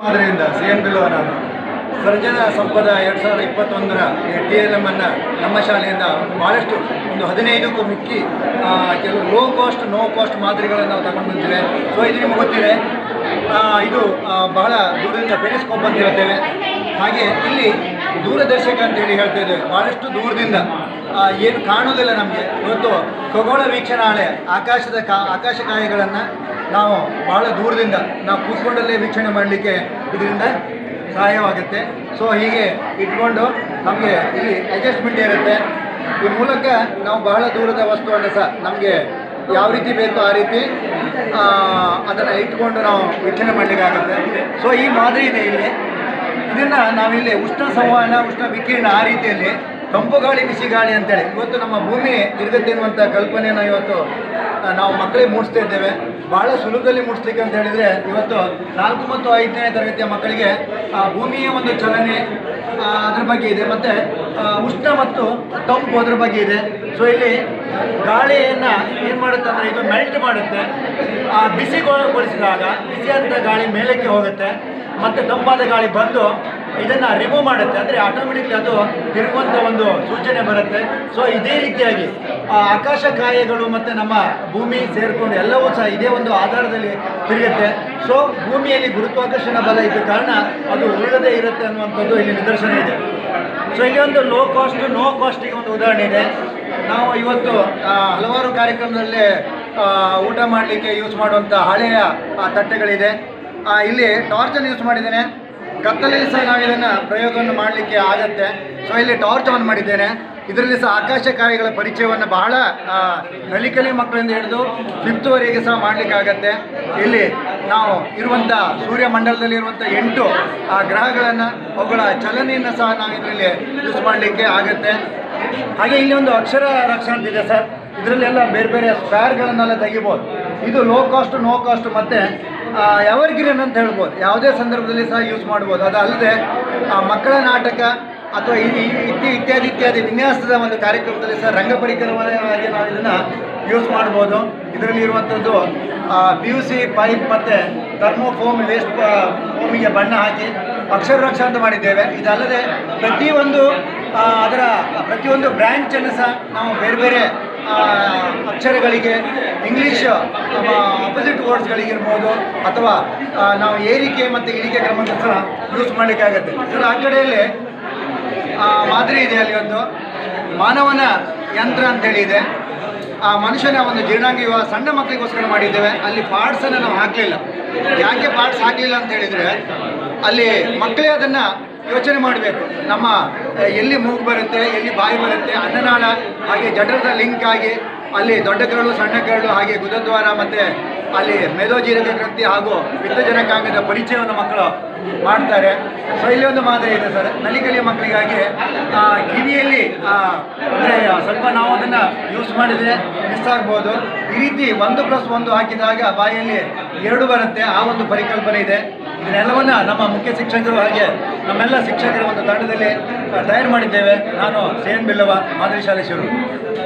ಮಾದರಿಯಿಂದ CN ಬಿಲ್ಲವ ನಾನು ಸರ್ಜನಾ ಸಂಪದ 2021ರ TLM ಅನ್ನು ನಮ್ಮ ಶಾಲೆಯಿಂದ ಭಾಳಷ್ಟು ಒಂದು 15ಕ್ಕೂ ಮಿಕ್ಕಿ ಕೆಲವು ಲೋ ಕಾಸ್ಟ್ ನೋ ಕಾಸ್ಟ್ ಮಾದರಿಗಳನ್ನು ನಾವು ತಗೊಂಡು ಬಂದಿದ್ದೇವೆ. ಸೊ ಇದು ನಿಮಗೆ ಗೊತ್ತಿದೆ, ಇದು ಬಹಳ ದೂರದಿಂದ ಪೆರಿಸ್ಕೋಪ್ ಅಂತ ಹೇಳ್ತೇವೆ. ಹಾಗೆ ಇಲ್ಲಿ ದೂರದರ್ಶಕ ಅಂತೇಳಿ ಹೇಳ್ತಾ ಇದ್ದೇವೆ. ಭಾಳಷ್ಟು ದೂರದಿಂದ ಏನು ಕಾಣೋದಿಲ್ಲ ನಮಗೆ. ಇವತ್ತು ಖಗೋಳ ವೀಕ್ಷಣಾಲಯ ಆಕಾಶಕಾಯಗಳನ್ನು ನಾವು ಬಹಳ ದೂರದಿಂದ ನಾವು ಕೂತ್ಕೊಂಡಲ್ಲೇ ವೀಕ್ಷಣೆ ಮಾಡಲಿಕ್ಕೆ ಇದರಿಂದ ಸಹಾಯವಾಗುತ್ತೆ. ಸೊ ಹೀಗೆ ಇಟ್ಕೊಂಡು ನಮಗೆ ಇಲ್ಲಿ ಅಡ್ಜಸ್ಟ್ಮೆಂಟ್ ಇರುತ್ತೆ. ಈ ಮೂಲಕ ನಾವು ಬಹಳ ದೂರದ ವಸ್ತುವನ್ನು ಸಹ ನಮಗೆ ಯಾವ ರೀತಿ ಬೇಕೋ ಆ ರೀತಿ ಅದನ್ನು ಇಟ್ಕೊಂಡು ನಾವು ವೀಕ್ಷಣೆ ಮಾಡಲಿಕ್ಕಾಗುತ್ತೆ. ಸೊ ಈ ಮಾದರಿ ಇದೆ ಇಲ್ಲಿ. ಇದನ್ನು ನಾವಿಲ್ಲಿ ಉಷ್ಣ ಸಂವಹನ, ಉಷ್ಣ ವಿಕಿರಣ ಆ ರೀತಿಯಲ್ಲಿ ತಂಪು ಗಾಳಿ ಬಿಸಿ ಗಾಳಿ ಅಂತೇಳಿ ಇವತ್ತು ನಮ್ಮ ಭೂಮಿ ತಿರುಗುತ್ತೆ ಅನ್ನುವಂಥ ಕಲ್ಪನೆಯನ್ನು ಇವತ್ತು ನಾವು ಮಕ್ಕಳಿಗೆ ಮೂಡಿಸ್ತಾ ಇದ್ದೇವೆ. ಭಾಳ ಸುಲಭದಲ್ಲಿ ಮೂಡಿಸ್ಲಿಕ್ಕೆ ಅಂತ ಹೇಳಿದರೆ ಇವತ್ತು 4 ಮತ್ತು 5ನೇ ತರಗತಿಯ ಮಕ್ಕಳಿಗೆ ಭೂಮಿಯ ಒಂದು ಚಲನೆ ಅದ್ರ ಬಗ್ಗೆ ಇದೆ, ಮತ್ತು ಉಷ್ಣ ಮತ್ತು ತಂಪು ಅದ್ರ ಬಗ್ಗೆ ಇದೆ. ಸೊ ಇಲ್ಲಿ ಗಾಳಿಯನ್ನು ಏನು ಮಾಡುತ್ತೆ ಅಂದರೆ ಇದು ಮೆಲ್ಟ್ ಮಾಡುತ್ತೆ. ಬಿಸಿಗೊಳಿಸಿದಾಗ ಬಿಸಿಯಾದ ಗಾಳಿ ಮೇಲಕ್ಕೆ ಹೋಗುತ್ತೆ ಮತ್ತು ತಂಪಾದ ಗಾಳಿ ಬಂದು ಇದನ್ನು ರಿಮೂವ್ ಮಾಡುತ್ತೆ. ಅಂದರೆ ಆಟೋಮೆಟಿಕ್ಲಿ ಅದು ತಿರುಗುವಂಥ ಒಂದು ಸೂಚನೆ ಬರುತ್ತೆ. ಸೊ ಇದೇ ರೀತಿಯಾಗಿ ಆಕಾಶಕಾಯಗಳು ಮತ್ತು ನಮ್ಮ ಭೂಮಿ ಸೇರಿಕೊಂಡು ಎಲ್ಲವೂ ಸಹ ಇದೇ ಒಂದು ಆಧಾರದಲ್ಲಿ ತಿರುಗುತ್ತೆ. ಸೊ ಭೂಮಿಯಲ್ಲಿ ಗುರುತ್ವಾಕರ್ಷಣ ಬಲ ಇದ್ದ ಕಾರಣ ಅದು ಉರುಳದೇ ಇರುತ್ತೆ ಅನ್ನುವಂಥದ್ದು ಇಲ್ಲಿ ನಿದರ್ಶನ ಇದೆ. ಸೊ ಇಲ್ಲಿ ಒಂದು ಲೋ ಕಾಸ್ಟ್ ನೋ ಕಾಸ್ಟಿಗೆ ಒಂದು ಉದಾಹರಣೆ ಇದೆ. ನಾವು ಇವತ್ತು ಹಲವಾರು ಕಾರ್ಯಕ್ರಮದಲ್ಲಿ ಊಟ ಮಾಡಲಿಕ್ಕೆ ಯೂಸ್ ಮಾಡುವಂಥ ಹಳೆಯ ತಟ್ಟೆಗಳಿದೆ. ಇಲ್ಲಿ ಟಾರ್ಚನ್ನು ಯೂಸ್ ಮಾಡಿದ್ದೇನೆ. ಕತ್ತಲಲ್ಲಿ ಸಹ ನಾವು ಇದನ್ನು ಪ್ರಯೋಗವನ್ನು ಮಾಡಲಿಕ್ಕೆ ಆಗತ್ತೆ. ಸೊ ಇಲ್ಲಿ ಟಾರ್ಚ್ ಆನ್ ಮಾಡಿದ್ದೇನೆ. ಇದರಲ್ಲಿ ಸಹ ಆಕಾಶಕಾಯಗಳ ಪರಿಚಯವನ್ನು ಬಹಳ ನಲಿಕಲಿ ಮಕ್ಕಳಿಂದ ಹಿಡಿದು 5th ಸಹ ಮಾಡಲಿಕ್ಕಾಗತ್ತೆ. ಇಲ್ಲಿ ನಾವು ಇರುವಂಥ ಸೂರ್ಯಮಂಡಲದಲ್ಲಿರುವಂಥ 8 ಗ್ರಹಗಳನ್ನು ಅವುಗಳ ಚಲನೆಯನ್ನು ಸಹ ನಾವು ಇದರಲ್ಲಿ ಯೂಸ್ ಮಾಡಲಿಕ್ಕೆ ಆಗುತ್ತೆ. ಹಾಗೆ ಇಲ್ಲಿ ಒಂದು ಅಕ್ಷರ ರಕ್ಷಾ ಅಂತಿದೆ ಸರ್. ಇದರಲ್ಲೆಲ್ಲ ಬೇರೆ ಬೇರೆ ಸ್ಕ್ವೇರ್ಗಳನ್ನೆಲ್ಲ ತೆಗಿಬೋದು. ಇದು ಲೋ ಕಾಸ್ಟ್ ನೋ ಕಾಸ್ಟ್ ಮತ್ತು ಎವರ್ಗ್ರೀನ್ ಅಂತ ಹೇಳ್ಬೋದು. ಯಾವುದೇ ಸಂದರ್ಭದಲ್ಲಿ ಸಹ ಯೂಸ್ ಮಾಡ್ಬೋದು. ಅದಲ್ಲದೆ ಮಕ್ಕಳ ನಾಟಕ ಅಥವಾ ಇತ್ಯಾದಿ ವಿನ್ಯಾಸದ ಒಂದು ಕಾರ್ಯಕ್ರಮದಲ್ಲಿ ಸಹ ರಂಗ ಪರಿಕರವಾಗಿ ನಾವು ಇದನ್ನು ಯೂಸ್ ಮಾಡ್ಬೋದು. ಇದರಲ್ಲಿ ಇರುವಂಥದ್ದು PUC ಪೈಪ್ ಮತ್ತು ಥರ್ಮೋಫೋಮ್ ವೇಸ್ಟ್ ಫೋಮಿಗೆ ಬಣ್ಣ ಹಾಕಿ ಅಕ್ಷರ ರಕ್ಷಾ ಅಂತ ಮಾಡಿದ್ದೇವೆ. ಇದಲ್ಲದೆ ಪ್ರತಿಯೊಂದು ಬ್ರ್ಯಾಂಚನ್ನು ಸಹ ನಾವು ಬೇರೆ ಬೇರೆ ಅಕ್ಷರಗಳಿಗೆ ಇಂಗ್ಲೀಷ್ ಅಪೋಸಿಟ್ ವರ್ಡ್ಸ್ಗಳಿಗಿರ್ಬೋದು ಅಥವಾ ನಾವು ಏರಿಕೆ ಮತ್ತು ಇಳಿಕೆ ಕ್ರಮಕ್ಕೆ ಸಹ ಯೂಸ್ ಮಾಡಲಿಕ್ಕಾಗತ್ತೆ. ಸರ್ ಆ ಕಡೆಯಲ್ಲಿ ಮಾದರಿ ಇದೆ. ಅಲ್ಲಿ ಒಂದು ಮಾನವನ ಯಂತ್ರ ಅಂತೇಳಿ ಇದೆ. ಆ ಮನುಷ್ಯನ ಒಂದು ಜೀರ್ಣಾಂಗ ಸಣ್ಣ ಮಕ್ಕಳಿಗೋಸ್ಕರ ಮಾಡಿದ್ದೇವೆ. ಅಲ್ಲಿ ಪಾರ್ಟ್ಸನ್ನು ನಾವು ಹಾಕಲಿಲ್ಲ. ಯಾಕೆ ಪಾರ್ಟ್ಸ್ ಹಾಕಲಿಲ್ಲ ಅಂತ ಹೇಳಿದರೆ ಅಲ್ಲಿ ಮಕ್ಕಳೇ ಅದನ್ನು ಯೋಚನೆ ಮಾಡಬೇಕು. ನಮ್ಮ ಎಲ್ಲಿ ಮೂಗು ಬರುತ್ತೆ, ಎಲ್ಲಿ ಬಾಯಿ ಬರುತ್ತೆ, ಅನ್ನನಾಳ ಹಾಗೆ ಜಠರದ ಲಿಂಕ್ ಆಗಿ ಅಲ್ಲಿ ದೊಡ್ಡ ಕರಳು ಸಣ್ಣ ಕರಳು ಹಾಗೆ ಗುದದ್ವಾರ ಮತ್ತು ಅಲ್ಲಿ ಮೇದೋಜೀರಕ ಗ್ರಂಥಿ ಹಾಗೂ ಪಿತ್ತಜನಕಾಂಗದ ಪರಿಚಯವನ್ನು ಮಕ್ಕಳು ಮಾಡ್ತಾರೆ. ಸೊ ಇಲ್ಲಿ ಒಂದು ಮಾದರಿ ಇದೆ ಸರ್. ನಲಿಕಲಿಯ ಮಕ್ಕಳಿಗಾಗಿ ಕಿವಿಯಲ್ಲಿ ಅಂದರೆ ಸ್ವಲ್ಪ ನಾವು ಅದನ್ನು ಯೂಸ್ ಮಾಡಿದರೆ ಮಿಸ್ ಆಗ್ಬೋದು. ಈ ರೀತಿ 1+1 ಹಾಕಿದಾಗ ಬಾಯಲ್ಲಿ 2 ಬರುತ್ತೆ. ಆ ಒಂದು ಪರಿಕಲ್ಪನೆ ಇದೆ. ಇದನ್ನೆಲ್ಲವನ್ನು ನಮ್ಮ ಮುಖ್ಯ ಶಿಕ್ಷಕರು ಹಾಗೆ ನಮ್ಮೆಲ್ಲ ಶಿಕ್ಷಕರ ಒಂದು ತಂಡದಲ್ಲಿ ತಯಾರು ಮಾಡಿದ್ದೇವೆ. ನಾನು CN ಬಿಲ್ಲವ ಮಾದರಿ ಶಾಲೆ ಶಿರು.